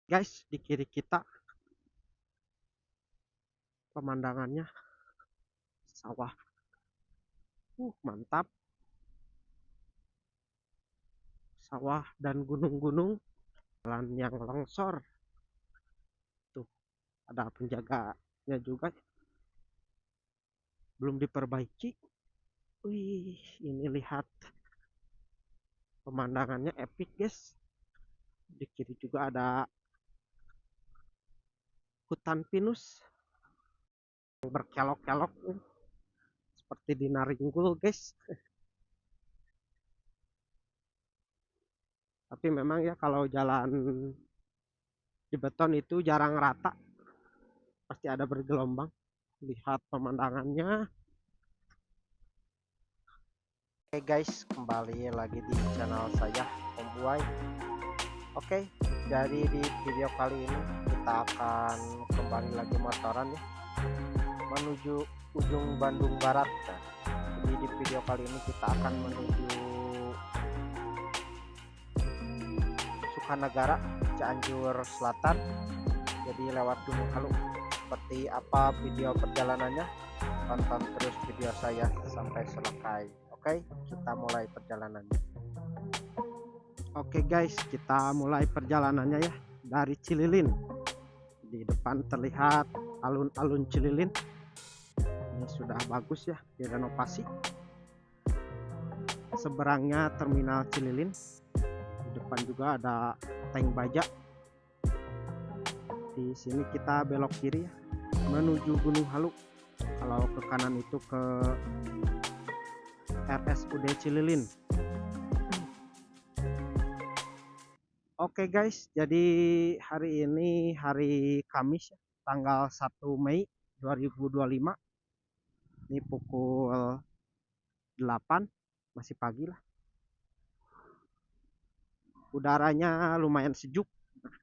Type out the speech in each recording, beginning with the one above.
Guys, di kiri kita pemandangannya sawah. Mantap. Sawah dan gunung-gunung, jalan yang longsor. Tuh, ada penjaganya juga belum diperbaiki. Wih, ini lihat pemandangannya epic, guys. Di kiri juga ada hutan pinus yang berkelok-kelok seperti di Naringgul, guys. Tapi memang ya kalau jalan di beton itu jarang rata, pasti ada bergelombang. Lihat pemandangannya. Oke guys, kembali lagi di channel saya Om Uwai. Oke, jadi di video kali ini kita akan kembali lagi motoran ya, menuju ujung Bandung Barat. Nah, jadi di video kali ini kita akan menuju Sukanagara, Cianjur Selatan. Jadi lewat Gunung Halu. Seperti apa video perjalanannya? Tonton terus video saya sampai selesai. Oke, kita mulai perjalanannya. Oke guys, kita mulai perjalanannya ya dari Cililin. Di depan terlihat alun-alun Cililin. Ini sudah bagus ya, direnovasi. Seberangnya terminal Cililin. Di depan juga ada tank baja. Di sini kita belok kiri ya, menuju Gunung Halu. Kalau ke kanan itu ke RSUD Cililin. Oke guys, jadi hari ini hari Kamis ya, tanggal 1 Mei 2025. Ini pukul 8, masih pagi lah. Udaranya lumayan sejuk.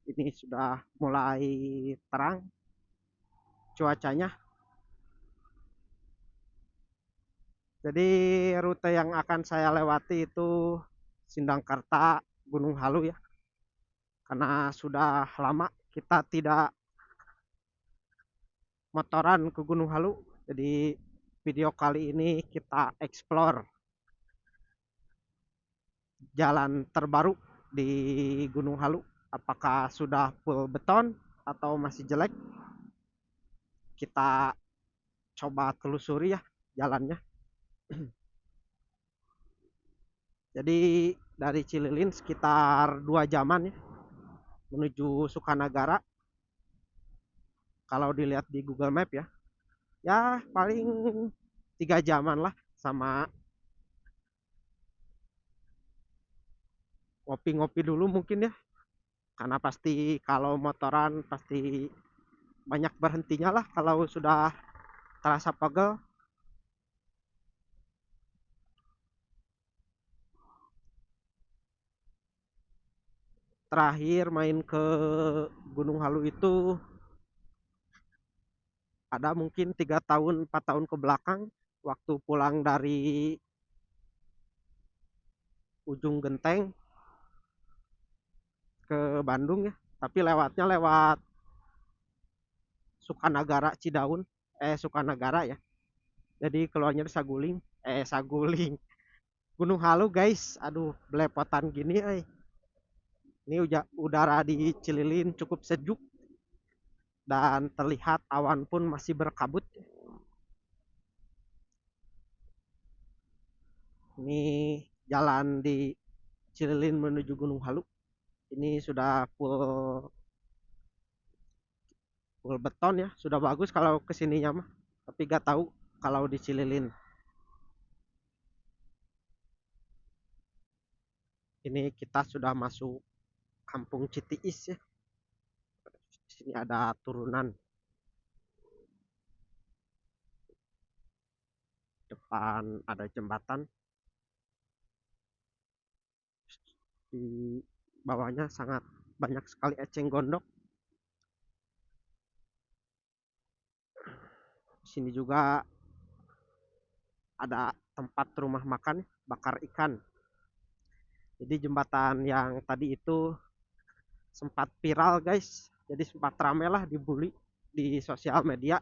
Ini sudah mulai terang cuacanya. Jadi rute yang akan saya lewati itu Sindangkarta, Gunung Halu ya. Karena sudah lama kita tidak motoran ke Gunung Halu. Jadi video kali ini kita explore jalan terbaru di Gunung Halu. Apakah sudah full beton atau masih jelek? Kita coba telusuri ya jalannya. Jadi dari Cililin sekitar 2 jaman ya menuju Sukanagara. Kalau dilihat di Google Map ya, ya paling 3 jaman lah, sama ngopi-ngopi dulu mungkin ya. Karena pasti kalau motoran pasti banyak berhentinya lah kalau sudah terasa pegel. Terakhir main ke Gunung Halu itu ada mungkin 3 tahun 4 tahun ke belakang, waktu pulang dari ujung Genteng ke Bandung ya, tapi lewatnya lewat Sukanagara Cidaun, Sukanagara ya, jadi keluarnya di Saguling, Saguling, Gunung Halu guys. Aduh, belepotan gini ini udara di Cililin cukup sejuk dan terlihat awan pun masih berkabut. Ini jalan di Cililin menuju Gunung Halu. Ini sudah full beton ya, sudah bagus kalau kesininya mah. Tapi gak tahu kalau di Cililin. Ini kita sudah masuk Kampung Citiis ya. Di sini ada turunan. Depan ada jembatan. Di bawahnya sangat banyak sekali eceng gondok. Di sini juga ada tempat rumah makan bakar ikan. Jadi jembatan yang tadi itu sempat viral guys, jadi sempat rame lah dibully di sosial media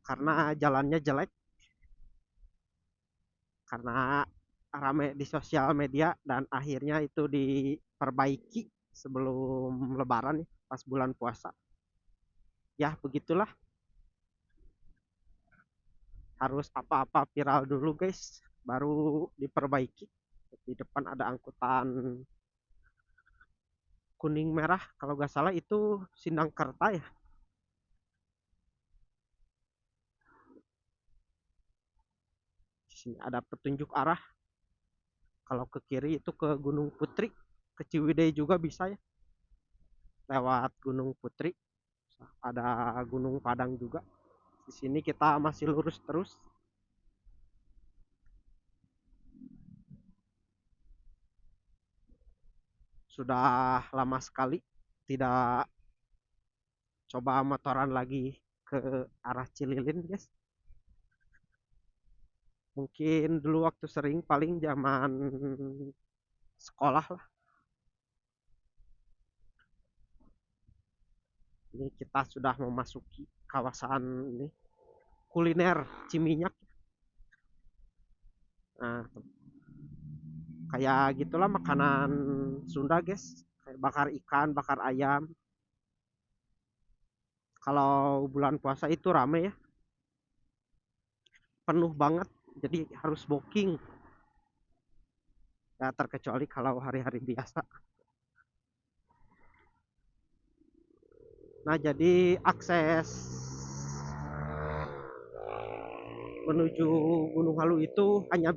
karena jalannya jelek, karena rame di sosial media dan akhirnya itu diperbaiki sebelum lebaran nih, pas bulan puasa. Ya begitulah, harus apa-apa viral dulu guys baru diperbaiki. Di depan ada angkutan kuning merah kalau nggak salah itu Sindangkerta ya. Di sini ada petunjuk arah, kalau ke kiri itu ke Gunung Putri, ke Ciwidey juga bisa ya, lewat Gunung Putri. Ada Gunung Padang juga. Di sini kita masih lurus terus. Sudah lama sekali tidak coba motoran lagi ke arah Cililin guys. Mungkin dulu waktu sering paling zaman sekolah lah. Ini kita sudah memasuki kawasan ini kuliner Ciminyak. Nah, kayak gitulah makanan Sunda guys, kayak bakar ikan, bakar ayam. Kalau bulan puasa itu rame ya, penuh banget, jadi harus booking ya, terkecuali kalau hari-hari biasa. Nah jadi akses menuju Gunung Halu itu hanya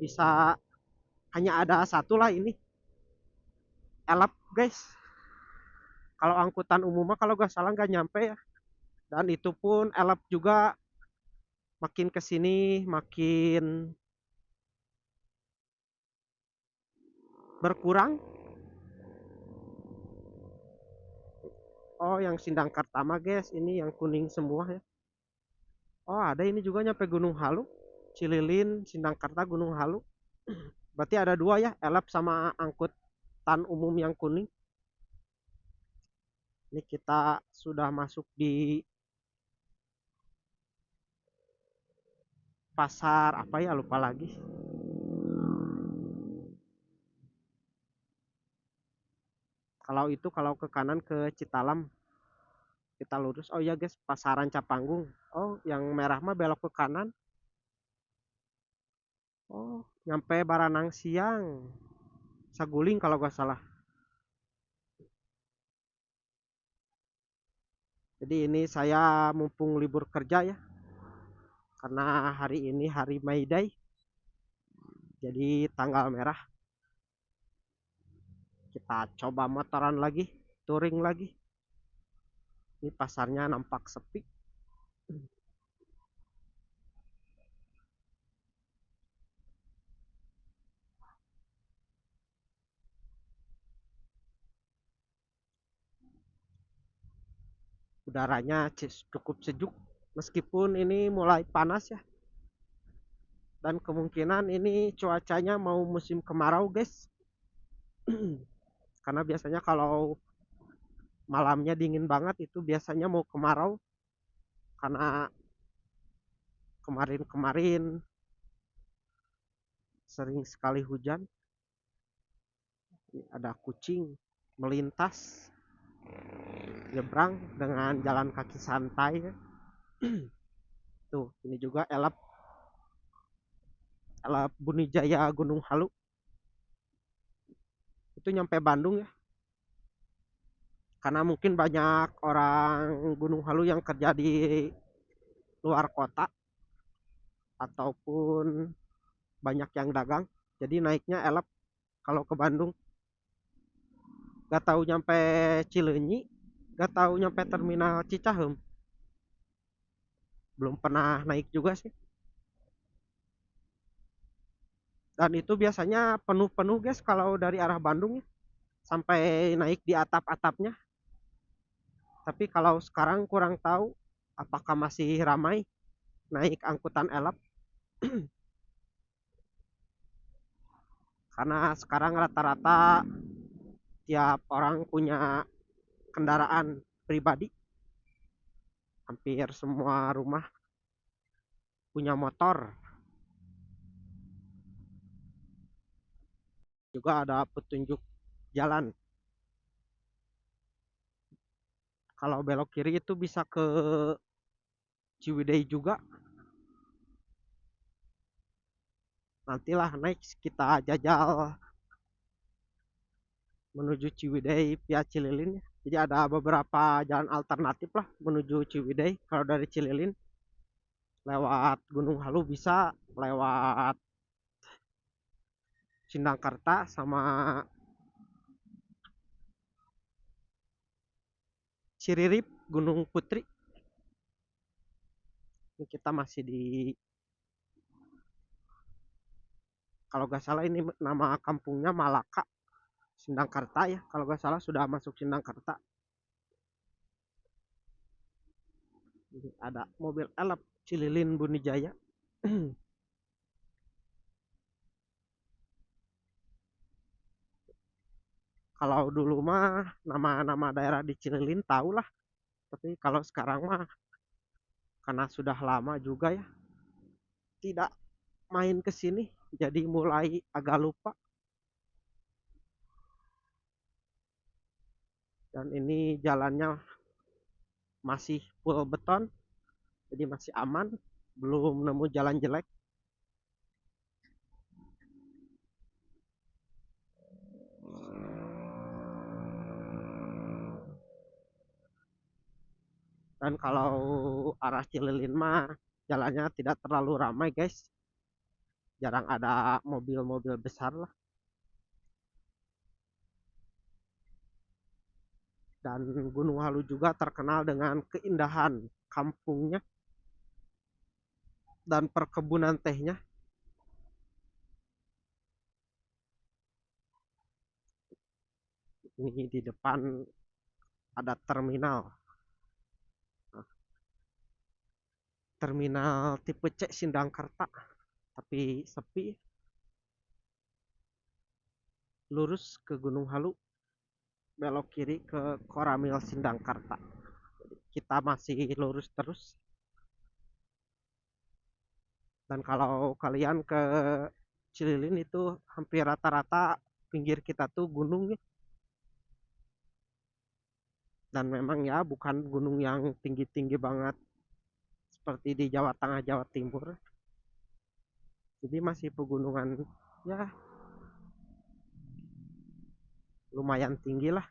ada satu lah, ini elap guys. Kalau angkutan umum mah kalau nggak salah nggak nyampe ya, dan itu pun elap juga makin kesini makin berkurang. Oh yang Sindang Kartama guys, ini yang kuning semua ya. Oh ada ini juga nyampe Gunung Halu, Cililin, Sindang Karta, Gunung Halu. Berarti ada dua ya, elap sama angkutan umum yang kuning. Ini kita sudah masuk di pasar apa ya, lupa lagi. Kalau itu kalau ke kanan ke Citalam, kita lurus. Oh ya guys, pasaran Capanggung. Oh yang merah mah belok ke kanan. Oh nyampe Baranang Siang, Saguling kalau gak salah. Jadi ini saya mumpung libur kerja ya, karena hari ini hari May Day, jadi tanggal merah. Kita coba motoran lagi, touring lagi. Ini pasarnya nampak sepi. Udaranya cukup sejuk meskipun ini mulai panas ya, dan kemungkinan ini cuacanya mau musim kemarau guys. Karena biasanya kalau malamnya dingin banget itu biasanya mau kemarau, karena kemarin-kemarin sering sekali hujan. Ada kucing melintas nyebrang dengan jalan kaki santai ya. Tuh ini juga elap elap Bunijaya Gunung Halu, itu nyampe Bandung ya, karena mungkin banyak orang Gunung Halu yang kerja di luar kota ataupun banyak yang dagang, jadi naiknya elap kalau ke Bandung. Gak tahu nyampe Cileunyi, gak tahu nyampe terminal Cicahem, belum pernah naik juga sih. Dan itu biasanya penuh-penuh guys kalau dari arah Bandung ya, sampai naik di atap-atapnya. Tapi kalau sekarang kurang tahu apakah masih ramai naik angkutan elap. Karena sekarang rata-rata tiap orang punya kendaraan pribadi. Hampir semua rumah punya motor. Juga ada petunjuk jalan. Kalau belok kiri itu bisa ke Ciwidey juga. Nantilah next kita jajal menuju Ciwidey via Cililin. Jadi ada beberapa jalan alternatif lah menuju Ciwidey. Kalau dari Cililin lewat Gunung Halu bisa, lewat Sindangkerta sama Ciririp, Gunung Putri. Ini kita masih di, kalau gak salah ini nama kampungnya Malaka, Sindangkerta ya. Kalau gak salah sudah masuk Sindangkerta. Ini ada mobil elep Cililin Bunijaya. Kalau dulu mah nama-nama daerah di Cililin tahu lah, tapi kalau sekarang mah karena sudah lama juga ya tidak main ke sini, jadi mulai agak lupa. Dan ini jalannya masih full beton, jadi masih aman, belum nemu jalan jelek. Dan kalau arah Cililin mah jalannya tidak terlalu ramai guys, jarang ada mobil-mobil besar lah. Dan Gunung Halu juga terkenal dengan keindahan kampungnya dan perkebunan tehnya. Ini di depan ada terminal, terminal tipe C Sindangkerta, tapi sepi. Lurus ke Gunung Halu, belok kiri ke Koramil Sindangkerta. Kita masih lurus terus. Dan kalau kalian ke Cililin itu hampir rata-rata pinggir kita tuh gunung ya. Dan memang ya bukan gunung yang tinggi-tinggi banget seperti di Jawa Tengah, Jawa Timur. Jadi masih pegunungan ya lumayan tinggi lah.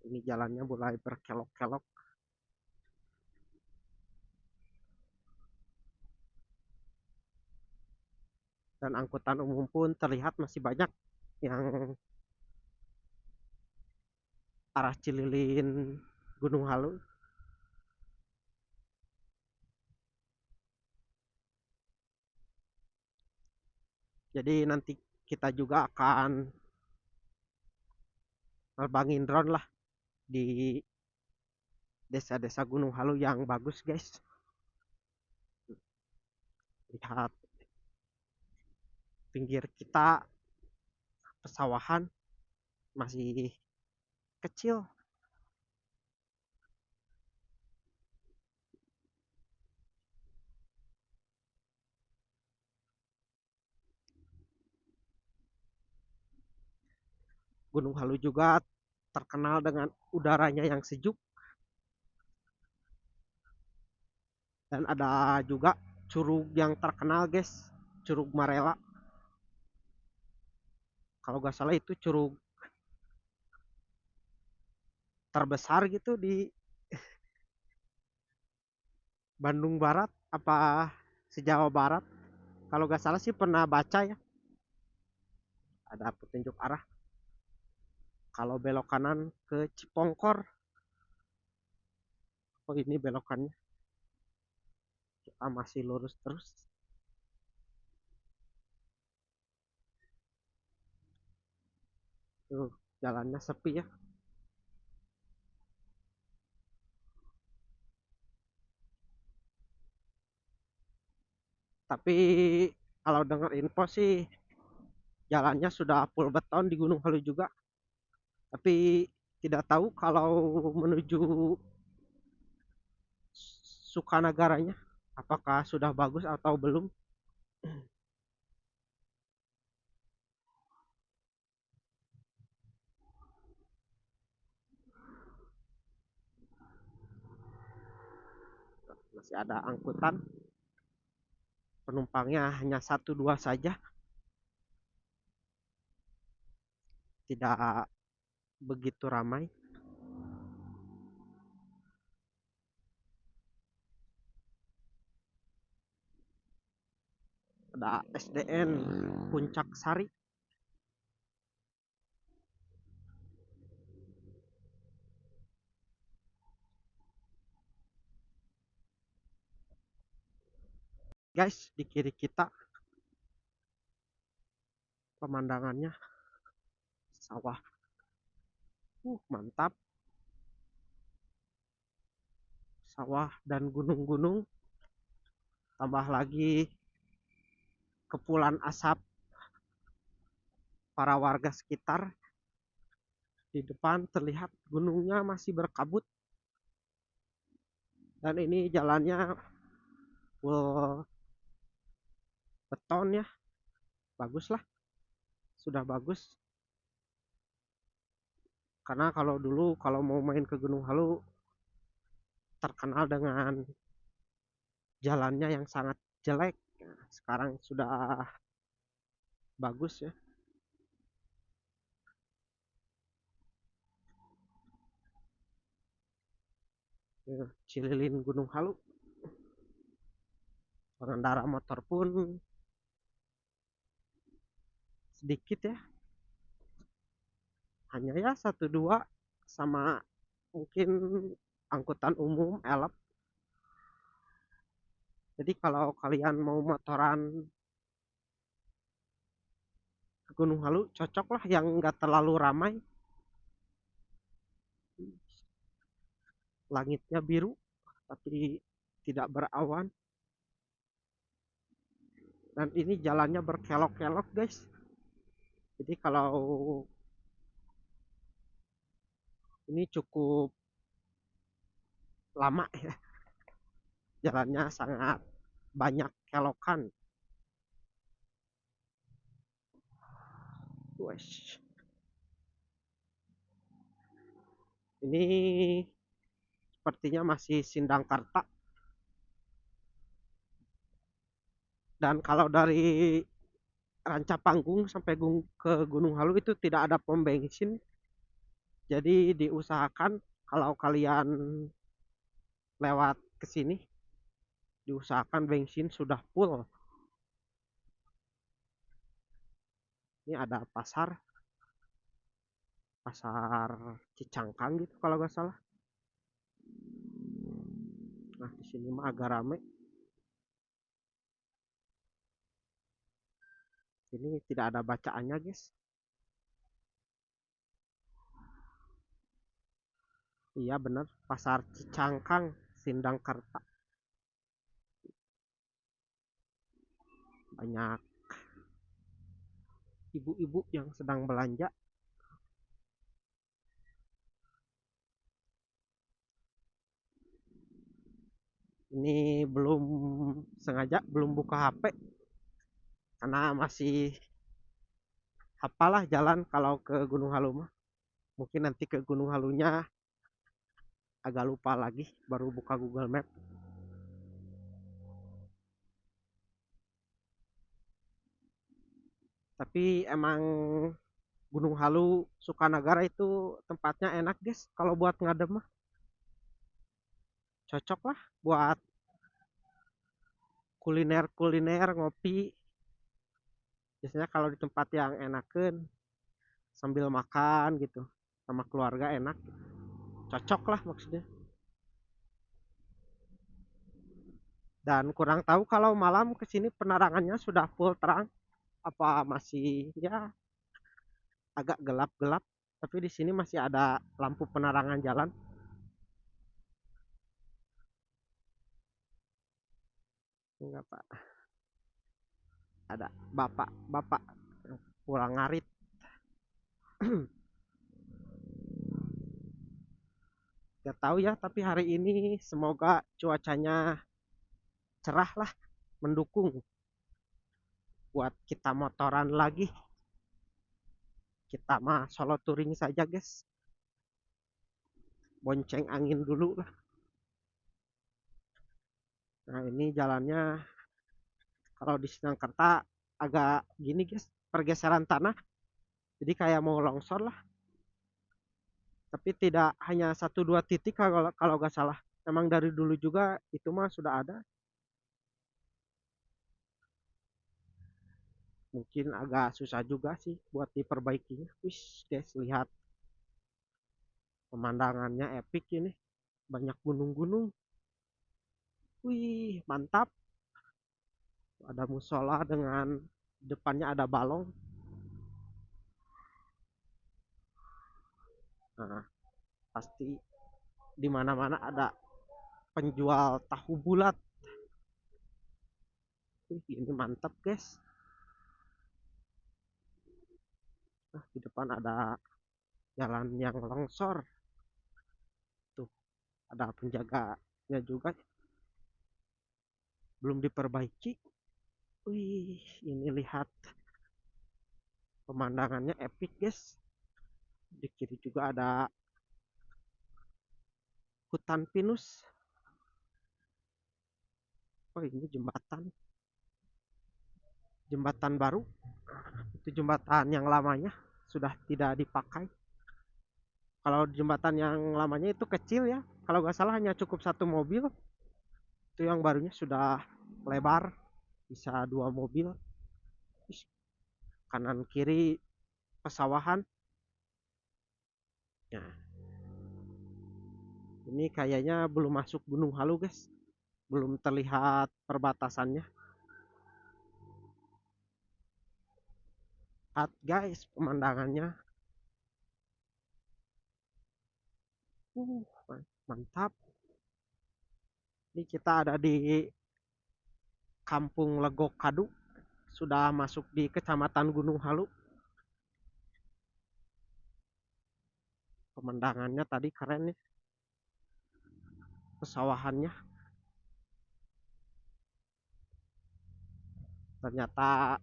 Ini jalannya mulai berkelok-kelok. Dan angkutan umum pun terlihat masih banyak yang arah Cililin Gunung Halu. Jadi nanti kita juga akan nerbangin drone lah di desa-desa Gunung Halu yang bagus guys. Lihat pinggir kita pesawahan masih kecil. Gunung Halu juga terkenal dengan udaranya yang sejuk. Dan ada juga curug yang terkenal guys, Curug Marela. Kalau gak salah itu curug terbesar gitu di Bandung Barat apa se-Jawa Barat. Kalau gak salah sih pernah baca ya. Ada petunjuk arah. Kalau belok kanan ke Cipongkor. Oh ini belokannya. Kita masih lurus terus. Tuh, jalannya sepi ya. Tapi kalau dengar info sih jalannya sudah full beton di Gunung Halu juga. Tapi tidak tahu kalau menuju Sukanagaranya apakah sudah bagus atau belum. Masih ada angkutan, penumpangnya hanya satu dua saja, tidak begitu ramai. Ada SDN Puncak Sari. Guys, di kiri kita pemandangannya sawah. Mantap. Sawah dan gunung-gunung. Tambah lagi kepulan asap para warga sekitar. Di depan terlihat gunungnya masih berkabut. Dan ini jalannya full beton ya. Bagus lah. Sudah bagus. Karena kalau dulu kalau mau main ke Gunung Halu terkenal dengan jalannya yang sangat jelek. Nah, sekarang sudah bagus ya. Cililin Gunung Halu. Pengendara motor pun sedikit ya. Hanya ya satu dua sama mungkin angkutan umum elep. Jadi kalau kalian mau motoran ke Gunung Halu cocok lah yang nggak terlalu ramai. Langitnya biru tapi tidak berawan. Dan ini jalannya berkelok-kelok guys. Jadi kalau ini cukup lama ya, jalannya sangat banyak kelokan. Wesh. Ini sepertinya masih Sindangkarta. Dan kalau dari Rancapanggung sampai ke Gunung Halu itu tidak ada pom bensin. Jadi diusahakan kalau kalian lewat ke sini diusahakan bensin sudah full. Ini ada pasar Cicangkang gitu kalau nggak salah. Nah di sini mah agak rame. Ini tidak ada bacaannya guys. Iya bener, pasar Cicangkang, Sindangkarta. Banyak ibu-ibu yang sedang belanja. Ini belum sengaja belum buka HP karena masih hafalah jalan kalau ke Gunung Halu mah. Mungkin nanti ke Gunung Halunya agak lupa lagi baru buka Google Map. Tapi emang Gunung Halu Sukanagara itu tempatnya enak guys kalau buat ngadem mah. Cocok lah buat kuliner-kuliner ngopi. Biasanya kalau di tempat yang enakan sambil makan gitu sama keluarga enak. Cocok lah maksudnya. Dan kurang tahu kalau malam kesini penerangannya sudah full terang apa masih ya agak gelap-gelap. Tapi di sini masih ada lampu penerangan jalan. Enggak pak, ada bapak-bapak pulang ngarit. Gak tahu ya, tapi hari ini semoga cuacanya cerah lah, mendukung buat kita motoran lagi. Kita mah solo touring saja guys, bonceng angin dulu lah. Nah ini jalannya kalau di Singkarta agak gini guys, pergeseran tanah, jadi kayak mau longsor lah. Tapi tidak hanya satu dua titik kalau nggak salah. Emang dari dulu juga itu mah sudah ada. Mungkin agak susah juga sih buat diperbaikinya. Wih guys, lihat pemandangannya epic ini. Banyak gunung-gunung. Wih, mantap. Ada musola dengan depannya ada balong. Nah, pasti di mana-mana ada penjual tahu bulat. Wih, ini mantap, guys. Nah, di depan ada jalan yang longsor. Tuh, ada penjaganya juga. Belum diperbaiki. Wih, ini lihat pemandangannya epic, guys. Di kiri juga ada hutan pinus. Oh, ini jembatan baru. Itu jembatan yang lamanya sudah tidak dipakai. Kalau jembatan yang lamanya itu kecil ya, kalau nggak salah hanya cukup satu mobil. Itu yang barunya sudah lebar, bisa dua mobil. Kanan kiri pesawahan. Nah, ini kayaknya belum masuk Gunung Halu guys, belum terlihat perbatasannya. Lihat guys pemandangannya. Uh, Mantap. Ini kita ada di Kampung Legokadu, sudah masuk di Kecamatan Gunung Halu. Pemandangannya tadi keren nih, pesawahannya. Ternyata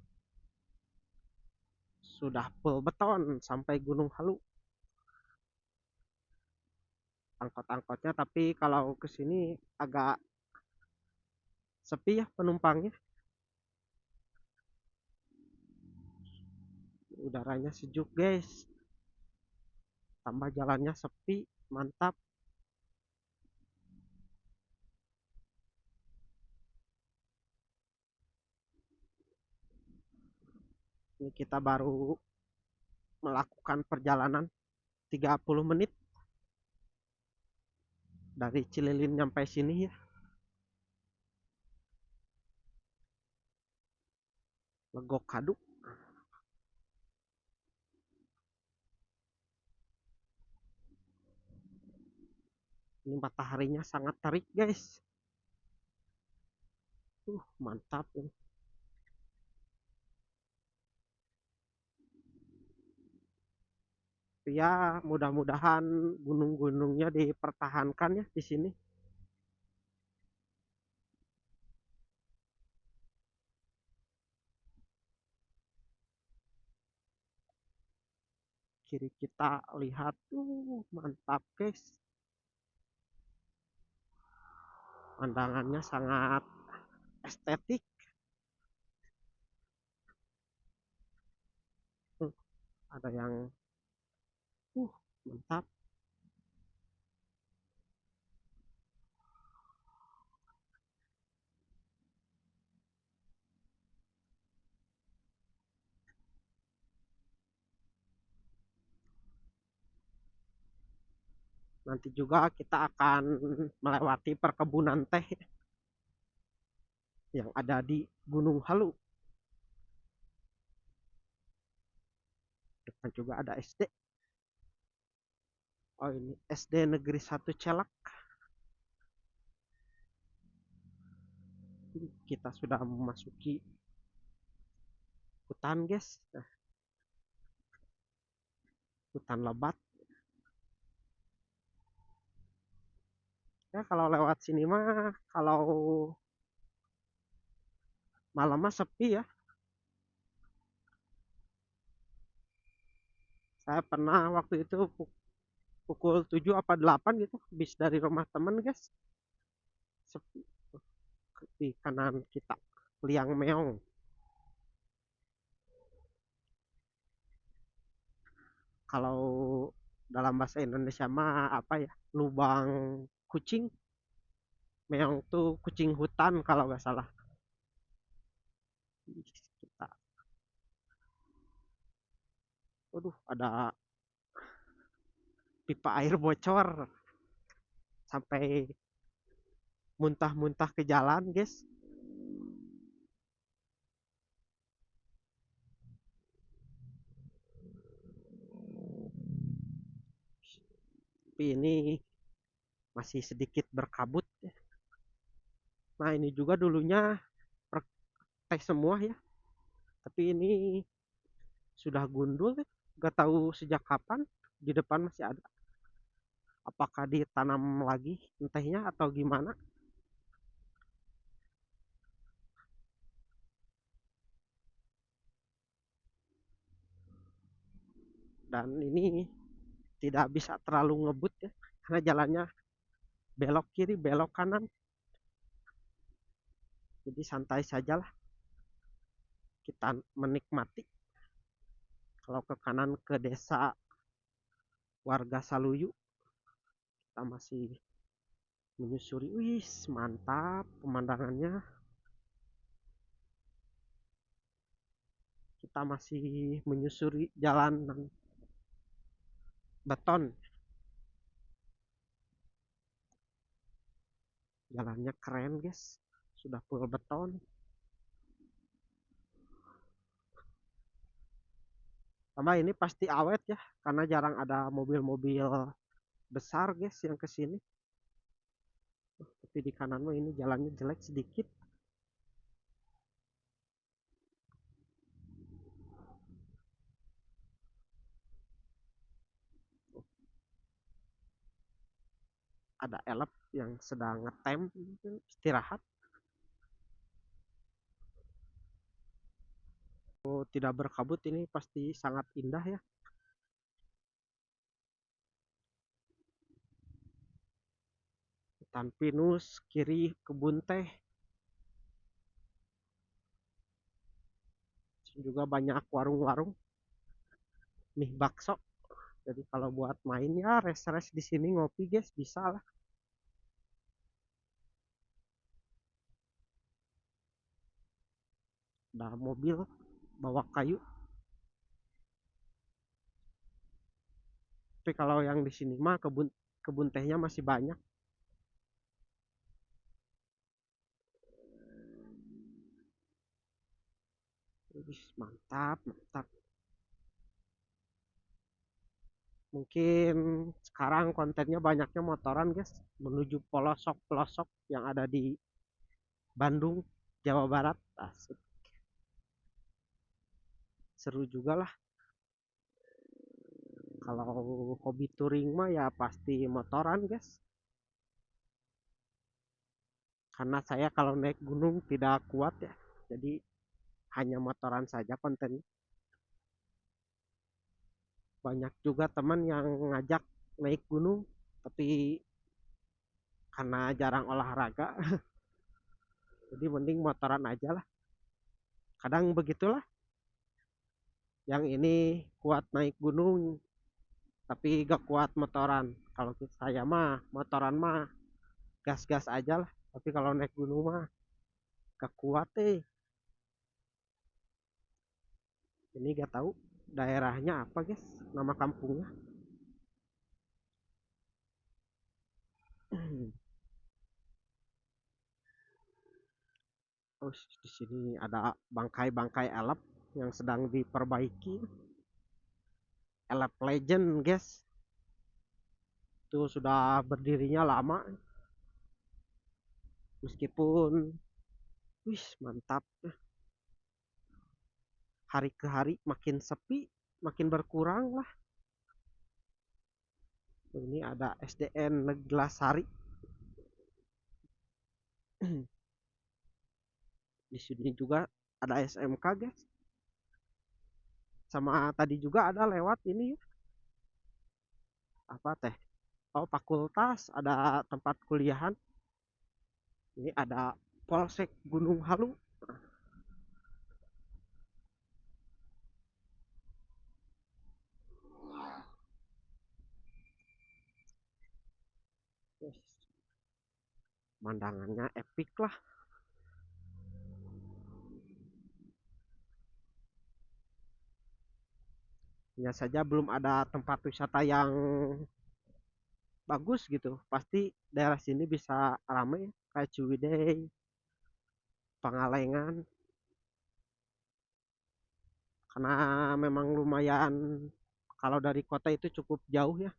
sudah full beton sampai Gunung Halu. Angkot-angkotnya, tapi kalau ke sini agak sepi ya penumpangnya. Udaranya sejuk guys, tambah jalannya sepi, mantap. Ini kita baru melakukan perjalanan 30 menit dari Cililin nyampe sini ya. Legokadu. Ini mataharinya sangat terik guys. Mantap ini. Ya mudah-mudahan gunung-gunungnya dipertahankan ya di sini. Kiri kita lihat tuh mantap guys, pandangannya sangat estetik. Ada yang mantap. Nanti juga kita akan melewati perkebunan teh yang ada di Gunung Halu. Depan juga ada SD. Oh ini SD Negeri 1 Celak. Kita sudah memasuki hutan guys. Nah, hutan lebat. Ya kalau lewat sini mah kalau malam mah sepi ya. Saya pernah waktu itu pukul 7 apa 8 gitu bis dari rumah temen guys. Sepi di kanan kita. Liang meong. Kalau dalam bahasa Indonesia mah apa ya? Lubang kucing. Meong tuh kucing hutan kalau nggak salah. Kita, waduh, ada pipa air bocor sampai muntah-muntah ke jalan, guys. Tapi ini masih sedikit berkabut ya. Nah, ini juga dulunya teh semua ya. Tapi ini sudah gundul ya. Gak tahu sejak kapan di depan masih ada. Apakah ditanam lagi tehnya atau gimana? Dan ini tidak bisa terlalu ngebut ya. Karena jalannya belok kiri, belok kanan. Jadi santai sajalah kita menikmati. Kalau ke kanan ke desa warga Saluyu, kita masih menyusuri. Wih, mantap pemandangannya. Kita masih menyusuri jalan beton. Jalannya keren, guys. Sudah full beton. Sama ini pasti awet ya, karena jarang ada mobil-mobil besar, guys, yang kesini. Tapi di kanan mah ini jalannya jelek sedikit. Ada elep yang sedang ngetem istirahat. Oh, tidak berkabut ini pasti sangat indah ya. Hutan pinus, kiri kebun teh. Juga banyak warung-warung mie bakso. Jadi kalau buat main ya rest-rest di sini ngopi guys bisa lah. Ada mobil bawa kayu. Tapi kalau yang di sini mah kebun kebun tehnya masih banyak. Mantap, mantap. Mungkin sekarang kontennya banyaknya motoran guys, menuju pelosok-pelosok yang ada di Bandung, Jawa Barat. Asik. Seru juga lah. Kalau hobi touring mah ya pasti motoran guys. Karena saya kalau naik gunung tidak kuat ya. Jadi hanya motoran saja kontennya. Banyak juga teman yang ngajak naik gunung, tapi karena jarang olahraga, jadi mending motoran aja lah. Kadang begitulah. Yang ini kuat naik gunung, tapi gak kuat motoran. Kalau saya mah motoran mah gas-gas aja lah. Tapi kalau naik gunung mah gak kuat eh. Ini gak tahu daerahnya apa guys, nama kampungnya. Oh, di sini ada bangkai-bangkai elep yang sedang diperbaiki. Elep Legend, guys. Itu sudah berdirinya lama. Meskipun, wih, mantap. Hari ke hari makin sepi, makin berkurang lah. Ini ada SDN Neglasari. Di sini juga ada SMK guys, sama tadi juga ada lewat ini apa teh, oh fakultas, ada tempat kuliahan. Ini ada Polsek Gunung Halu. Yes. Pemandangannya epic lah. Hanya saja belum ada tempat wisata yang bagus gitu. Pasti daerah sini bisa ramai kayak Ciwidey, Pangalengan, karena memang lumayan, kalau dari kota itu cukup jauh ya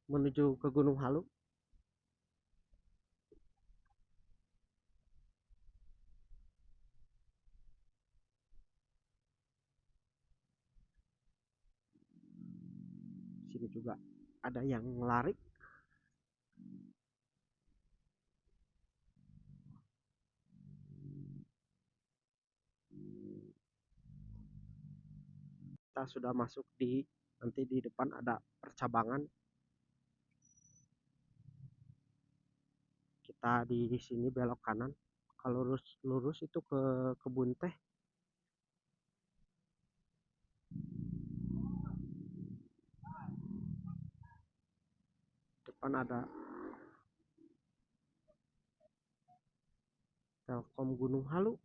menuju ke Gunung Halu. Sini juga ada yang lari. Kita sudah masuk di, nanti di depan ada percabangan. Kita di sini belok kanan. Kalau lurus lurus itu ke kebun teh. Depan ada Telkom Gunung Halu.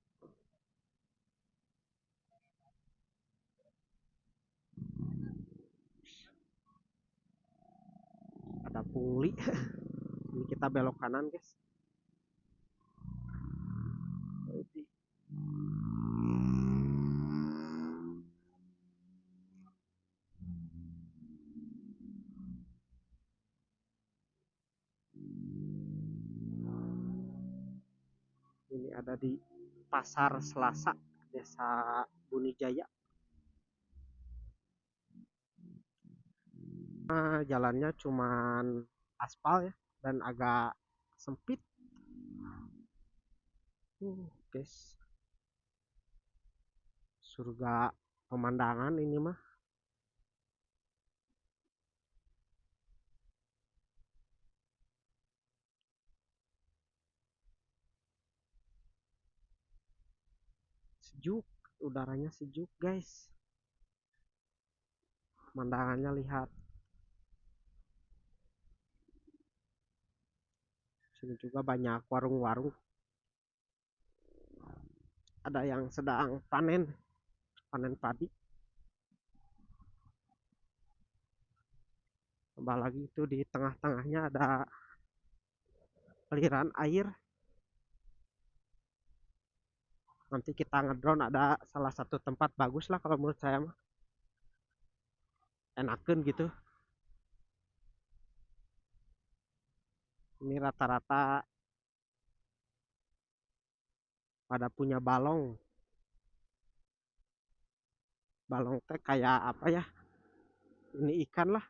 Ada pungli. Ini kita belok kanan guys. Ini ada di Pasar Selasa, Desa Bunijaya. Nah, jalannya cuman aspal ya, dan agak sempit. Guys, surga pemandangan ini mah. Sejuk, udaranya sejuk guys. Pemandangannya lihat. Sini juga banyak warung-warung. Ada yang sedang panen, panen padi. Tambah lagi itu di tengah-tengahnya ada aliran air. Nanti kita ngedrone, ada salah satu tempat bagus lah kalau menurut saya mah. Enakan gitu. Ini rata-rata pada punya balong. Balong teh kayak apa ya? Ini ikan lah,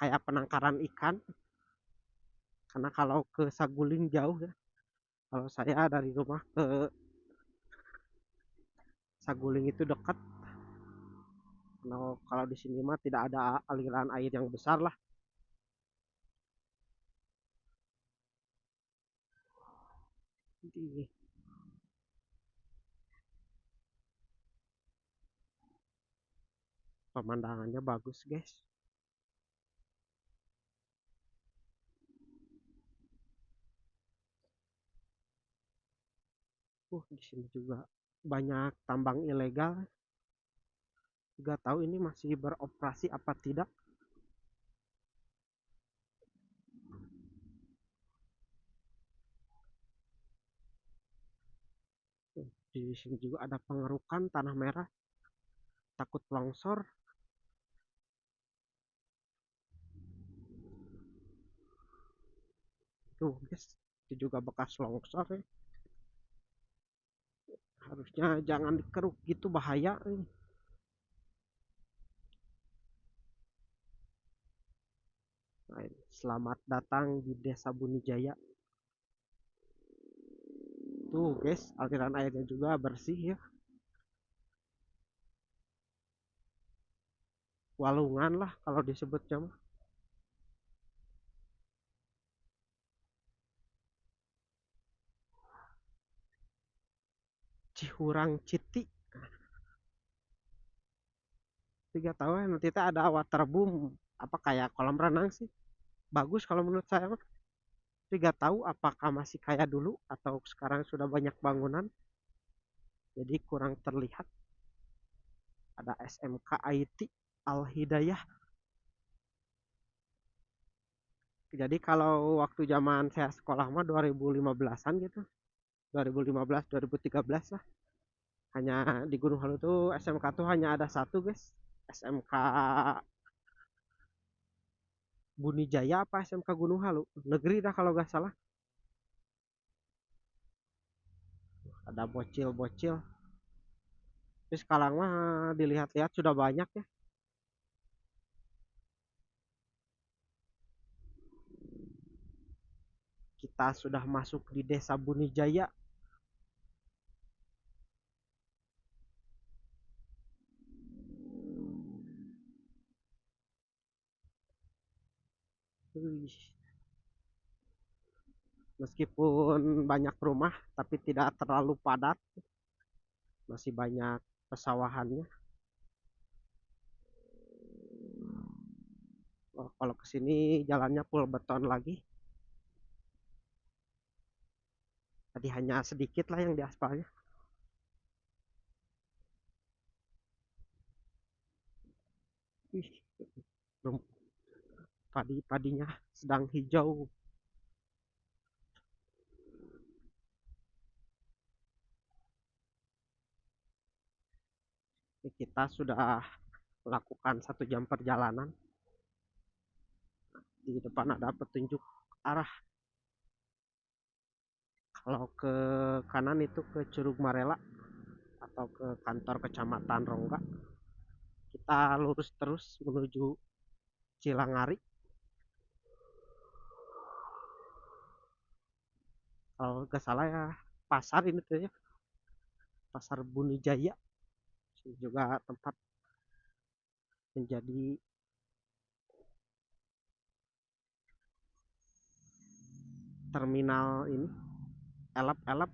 kayak penangkaran ikan. Karena kalau ke Saguling jauh ya. Kalau saya dari rumah ke Saguling itu dekat. Kalau di sini mah tidak ada aliran air yang besar lah. Jadi pemandangannya bagus guys. Di sini juga banyak tambang ilegal. Nggak tahu ini masih beroperasi apa tidak. Di sini juga ada pengerukan tanah merah, takut longsor. Tuh guys, itu juga bekas longsor ya. Harusnya jangan dikeruk gitu, bahaya. Nah, selamat datang di Desa Bunijaya. Tuh guys, aliran airnya juga bersih ya. Walungan lah kalau disebutnya mah. Cihurang Citi. 3 tahun nanti kita ada waterboom, apa kayak kolam renang sih. Bagus kalau menurut saya mah. 3 tahu apakah masih kayak dulu atau sekarang sudah banyak bangunan, jadi kurang terlihat. Ada SMK IT Al Hidayah. Jadi kalau waktu zaman saya sekolah mah 2015-an gitu, 2015 2013 lah. Hanya di Gunung Halu tuh SMK tuh hanya ada satu guys, SMK Bunijaya apa SMK Gunung Halu negeri dah kalau nggak salah. Ada bocil-bocil, tapi sekarang mah dilihat-lihat sudah banyak ya. Kita sudah masuk di desa Bunijaya. Meskipun banyak rumah tapi tidak terlalu padat, masih banyak pesawahannya. Oh, kalau kesini jalannya full beton lagi. Tadi hanya sedikit lah yang diaspalnya. Ih, padi-padinya sedang hijau. Kita sudah melakukan 1 jam perjalanan. Di depan ada petunjuk arah. Kalau ke kanan itu ke Curug Marela atau ke kantor kecamatan Rongga. Kita lurus terus menuju Cilangari. Kalau nggak salah ya pasar ini tuh ya, pasar Bunijaya. Ini juga tempat menjadi terminal ini, elap-elap.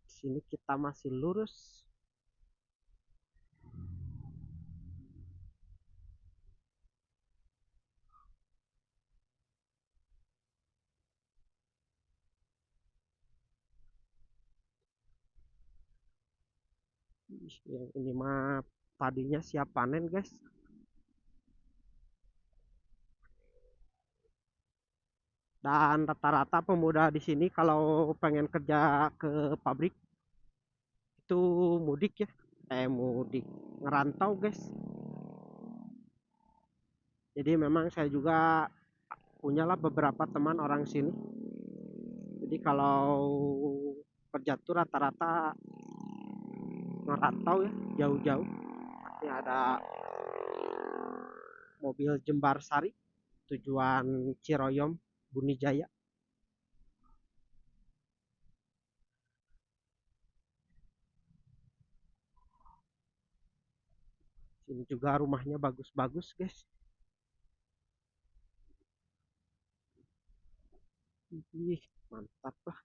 Di sini kita masih lurus. Yang ini mah padinya siap panen guys. Dan rata-rata pemuda di sini kalau pengen kerja ke pabrik itu mudik ya. Mudik, ngerantau guys. Jadi memang saya juga punyalah beberapa teman orang sini. Jadi kalau kerja tuh rata-rata ngerantau ya, jauh-jauh. Ini ada mobil Jembar Sari tujuan Ciroyom Bunijaya. Sini juga rumahnya bagus-bagus guys. Ih, mantap lah.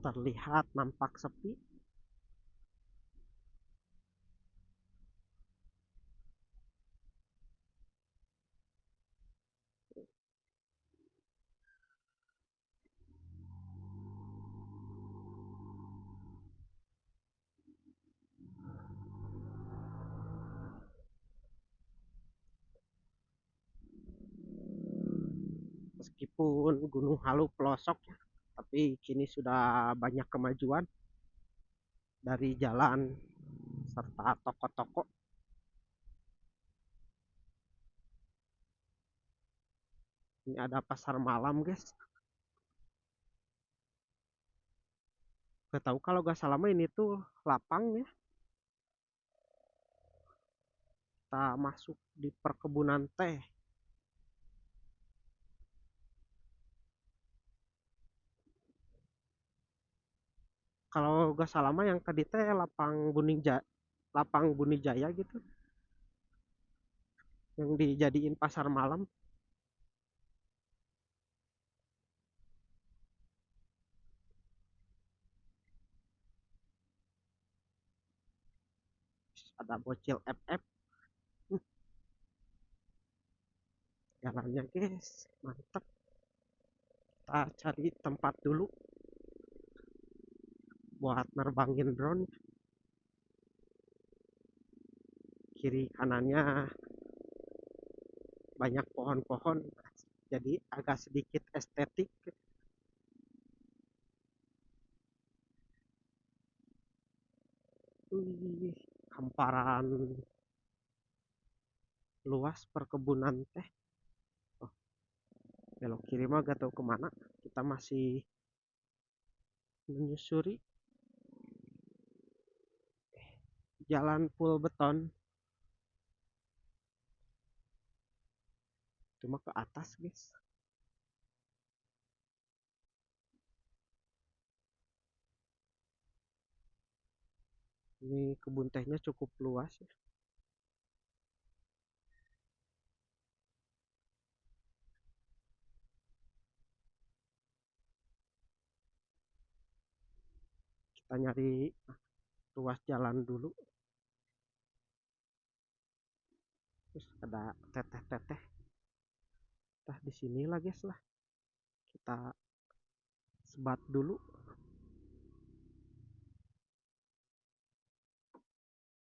Terlihat nampak sepi. Meskipun Gunung Halu pelosok ya, tapi kini sudah banyak kemajuan dari jalan serta toko-toko. Ini ada pasar malam guys. Gak tahu kalau gak salah mah ini tuh lapang ya. Kita masuk di perkebunan teh. Kalau gak salah mah yang tadi teh lapang Bunijaya gitu, yang dijadiin pasar malam. Ada bocil FF. Jalannya guys, mantap. Kita cari tempat dulu buat nerbangin drone. Kiri kanannya banyak pohon-pohon, jadi agak sedikit estetik. Wih, hamparan luas perkebunan teh. Oh, belok kiri mah gak tahu kemana. Kita masih menyusuri jalan full beton. Cuma ke atas guys. Ini kebun tehnya cukup luas ya. Kita nyari ruas jalan dulu. Terus ada teteh-teteh. Nah di sini lah guys lah. Kita sebat dulu.